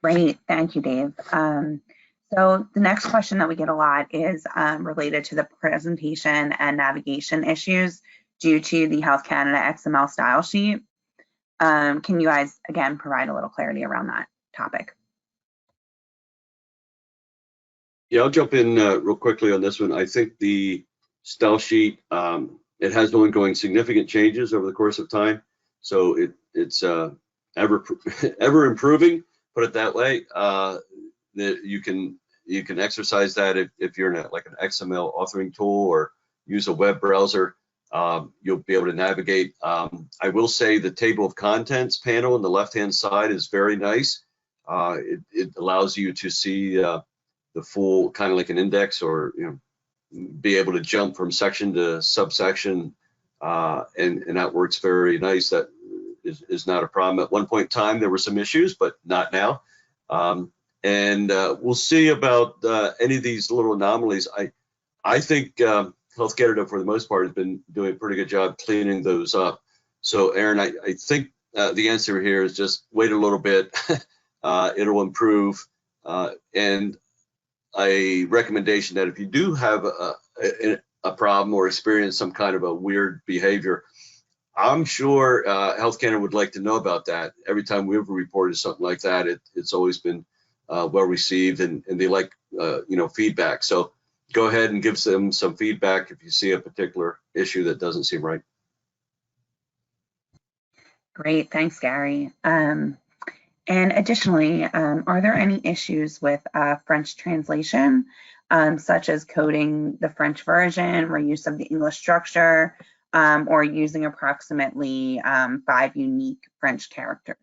Great, thank you, Dave. So the next question that we get a lot is related to the presentation and navigation issues due to the Health Canada XML style sheet. Can you guys, again, provide a little clarity around that topic? Yeah, I'll jump in real quickly on this one. I think the stealth sheet. It has ongoing significant changes over the course of time, so it's ever ever improving. Put it that way. That you can exercise that if you're in like an XML authoring tool or use a web browser. You'll be able to navigate. I will say the table of contents panel on the left-hand side is very nice. It allows you to see the full, kind of like an index, or be able to jump from section to subsection, and that works very nice. That is not a problem. At one point in time, there were some issues, but not now. And we'll see about any of these little anomalies. I think Health Canada, for the most part, has been doing a pretty good job cleaning those up. So, Aaron, I think the answer here is just wait a little bit. It'll improve. And a recommendation that if you do have a problem or experience some kind of a weird behavior, I'm sure Health Canada would like to know about that. Every time we've reported something like that, it's always been well received, and they like feedback. So go ahead and give them some feedback if you see a particular issue that doesn't seem right. Great, thanks, Gary. And additionally, are there any issues with French translation, such as coding the French version, reuse of the English structure, or using approximately 5 unique French characters?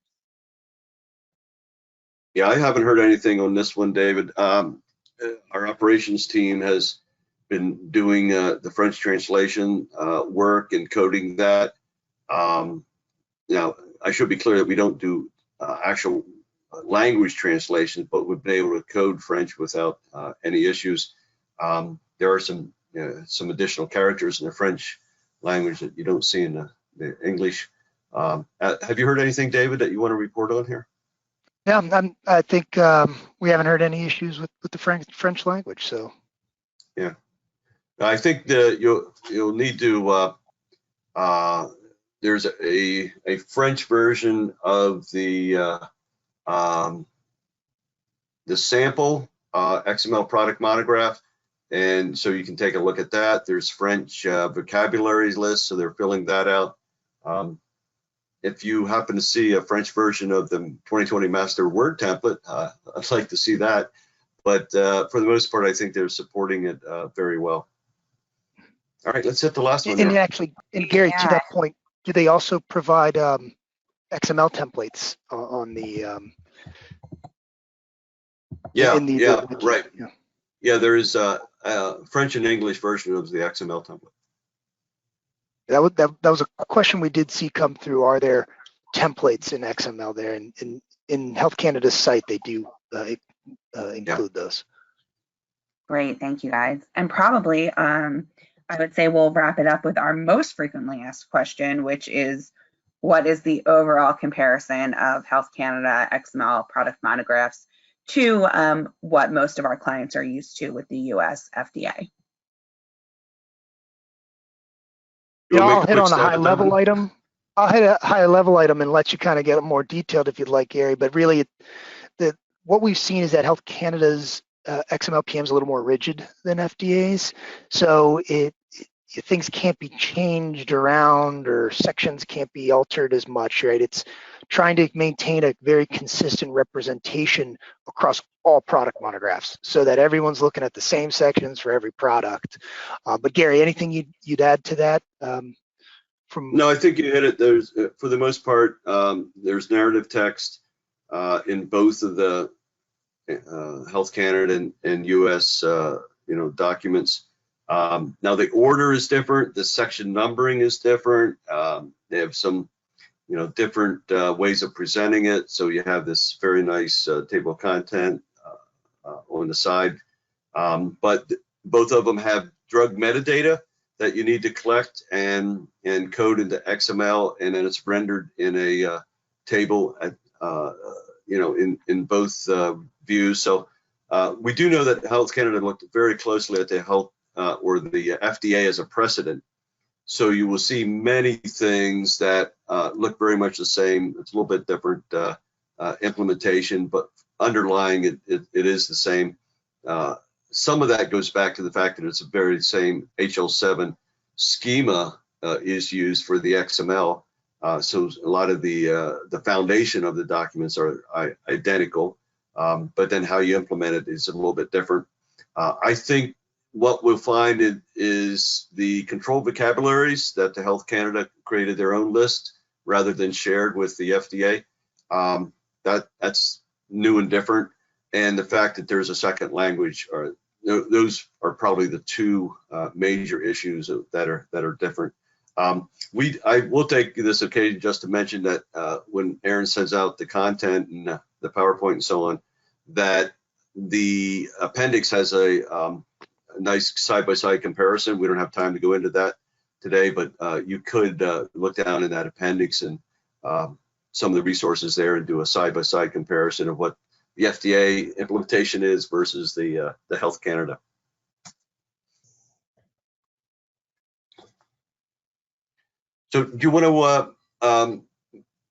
Yeah, I haven't heard anything on this one, David. Our operations team has been doing the French translation work and coding that. Now, I should be clear that we don't do actual language translations, but we've been able to code French without any issues. There are some additional characters in the French language that you don't see in the English. Have you heard anything, David, that you want to report on here? Yeah, I think we haven't heard any issues with the French language. So yeah, I think that you'll need to. There's a French version of the sample XML product monograph, and so you can take a look at that. There's French vocabulary lists, so they're filling that out. If you happen to see a French version of the 2020 Master Word template, I'd like to see that. But for the most part, I think they're supporting it very well. All right, let's hit the last one. And actually, and Gary, to that point, do they also provide XML templates on the? Right. Yeah, there is a French and English version of the XML template. That was a question we did see come through. Are there templates in XML there? And in Health Canada's site, they do include those. Great, thank you guys. And probably, I would say we'll wrap it up with our most frequently asked question, which is, what is the overall comparison of Health Canada XML product monographs to what most of our clients are used to with the US FDA? Yeah, I'll hit on a high level item. I'll hit a high level item and let you kind of get more detailed if you'd like, Gary. But really, what we've seen is that Health Canada's XML PM is a little more rigid than FDA's. So things can't be changed around, or sections can't be altered as much, right? It's trying to maintain a very consistent representation across all product monographs so that everyone's looking at the same sections for every product. But Gary, anything you'd add to that? No, I think you hit it. There's, for the most part, there's narrative text in both of the Health Canada and US documents. Now the order is different, the section numbering is different. They have some different ways of presenting it. So you have this very nice table of content on the side, but both of them have drug metadata that you need to collect and code into XML, and then it's rendered in a table at, in both views. So we do know that Health Canada looked very closely at the health or the FDA as a precedent. So you will see many things that look very much the same. It's a little bit different implementation, but underlying it is the same. some of that goes back to the fact that it's the very same HL7 schema is used for the XML. So a lot of the foundation of the documents are identical, but then how you implement it is a little bit different. I think what we'll find is the controlled vocabularies that the Health Canada created their own list rather than shared with the FDA. That's new and different. And the fact that there's a second language, those are probably the two major issues that are different. I will take this occasion just to mention that when Aaron sends out the content and the PowerPoint and so on, that the appendix has a nice side-by-side comparison. We don't have time to go into that today, but you could look down in that appendix and some of the resources there and do a side-by-side comparison of what the FDA implementation is versus the Health Canada. So do you want to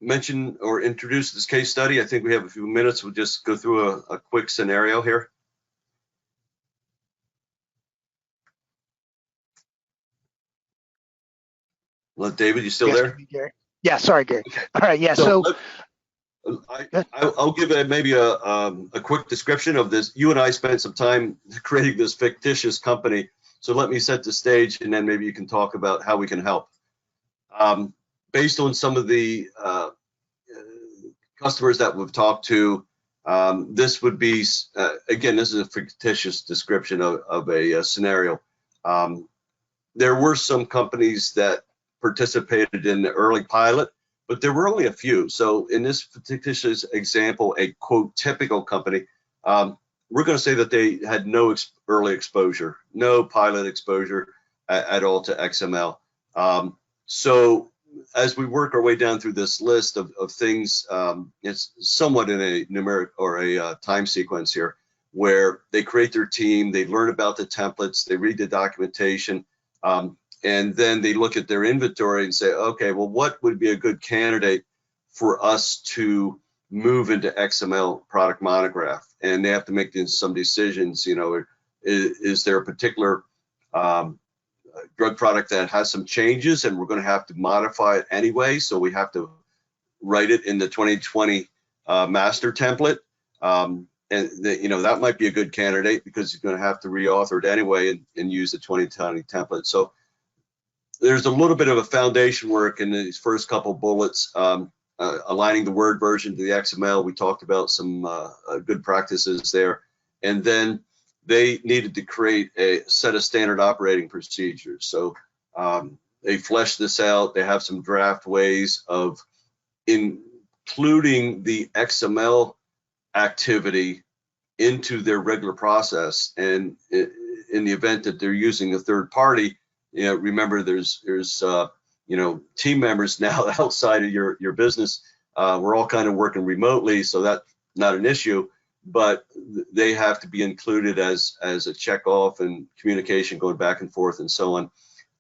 mention or introduce this case study? I think we have a few minutes. We'll just go through a quick scenario here. Well, David, you still there? Gary. Yeah, sorry, Gary. All right, yeah. So I'll give it maybe a quick description of this. You and I spent some time creating this fictitious company. So let me set the stage, and then maybe you can talk about how we can help. Based on some of the customers that we've talked to, this would be, again, this is a fictitious description of a scenario. There were some companies that participated in the early pilot, but there were only a few. So in this fictitious example, a quote typical company, we're going to say that they had no early exposure, no pilot exposure at all to XML. So as we work our way down through this list of things, it's somewhat in a numeric or a time sequence here, where they create their team, they learn about the templates, they read the documentation, and then they look at their inventory and say, okay, well, what would be a good candidate for us to move into XML Product Monograph? And they have to make some decisions. You know, is there a particular drug product that has some changes and we're going to have to modify it anyway, so we have to write it in the 2020 master template, and that might be a good candidate because you're going to have to reauthor it anyway and use the 2020 template. So there's a little bit of a foundation work in these first couple bullets, aligning the Word version to the XML. We talked about some good practices there, and then they needed to create a set of standard operating procedures. So they flesh this out. They have some draft ways of including the XML activity into their regular process. And in the event that they're using a third party, remember there's team members now outside of your business. We're all kind of working remotely, so that's not an issue. But they have to be included as a check off and communication going back and forth and so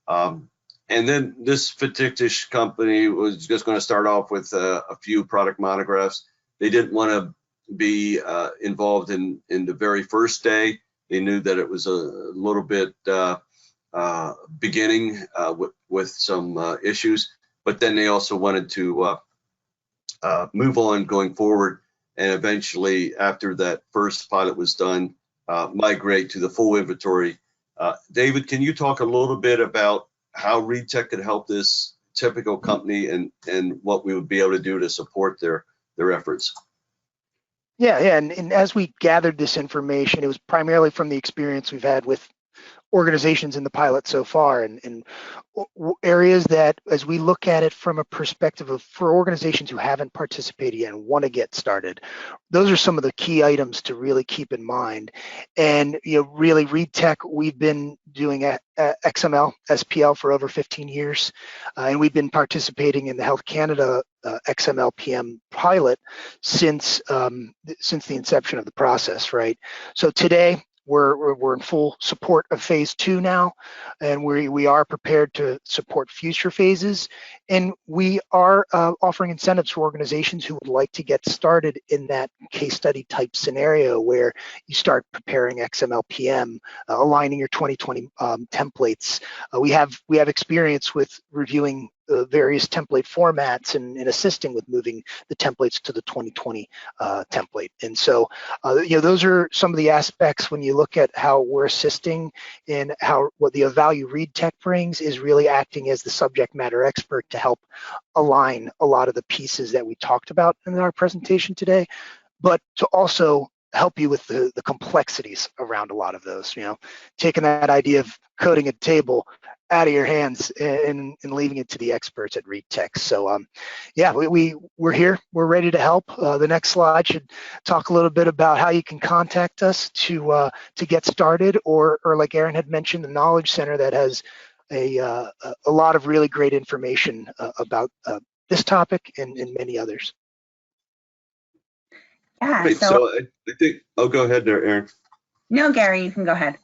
on. And then this fictitious company was just going to start off with a few product monographs. They didn't want to be involved in the very first day. They knew that it was a little bit beginning with some issues, but then they also wanted to move on going forward. And eventually, after that first pilot was done, migrate to the full inventory. David, can you talk a little bit about how ReadTech could help this typical company and what we would be able to do to support their efforts? Yeah, and as we gathered this information, it was primarily from the experience we've had with organizations in the pilot so far, and areas that, as we look at it from a perspective of for organizations who haven't participated yet and want to get started, those are some of the key items to really keep in mind. And really, ReadTech, we've been doing XML SPL for over 15 years, and we've been participating in the Health Canada XML PM pilot since the inception of the process, right? So today, we're in full support of phase 2 now, and we are prepared to support future phases. And we are offering incentives for organizations who would like to get started in that case study type scenario where you start preparing XML PM, aligning your 2020 templates. We have experience with reviewing various template formats and assisting with moving the templates to the 2020 template. And so, those are some of the aspects when you look at how we're assisting in what the Value Read Tech brings is really acting as the subject matter expert to help align a lot of the pieces that we talked about in our presentation today, but to also help you with the complexities around a lot of those, taking that idea of coding a table out of your hands and leaving it to the experts at Read Tech. So yeah, we're here, we're ready to help. The next slide should talk a little bit about how you can contact us to get started, or like Aaron had mentioned, the Knowledge Center that has a lot of really great information about this topic and many others. Yeah, Great. So I think, go ahead there, Aaron. No, Gary, you can go ahead.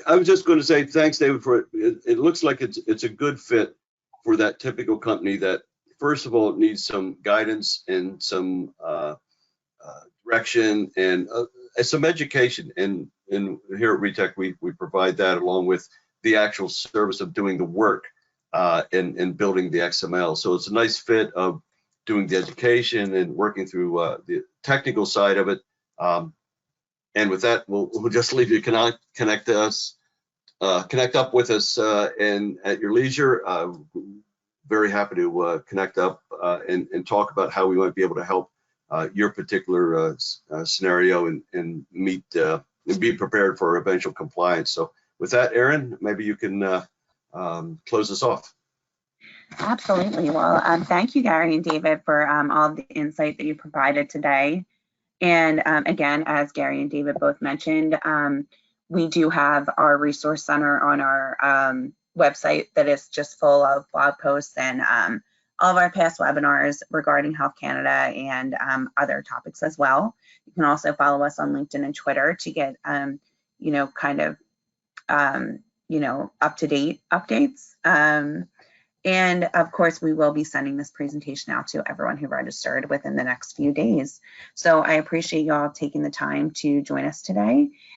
I was just going to say thanks, David, for it. It looks like it's a good fit for that typical company that, first of all, needs some guidance and some direction and some education. And here at Read Tech, we provide that along with the actual service of doing the work and building the XML. So it's a nice fit of doing the education and working through the technical side of it. And with that, we'll just leave you connect up with us and at your leisure. Very happy to connect up and talk about how we might be able to help your particular scenario and meet and be prepared for eventual compliance. So with that, Aaron, maybe you can close us off. Absolutely. Well, thank you, Gary and David, for all the insight that you provided today. And again, as Gary and David both mentioned, we do have our resource center on our website that is just full of blog posts and all of our past webinars regarding Health Canada and other topics as well. You can also follow us on LinkedIn and Twitter to get, up-to-date updates. And of course, we will be sending this presentation out to everyone who registered within the next few days. So I appreciate you all taking the time to join us today.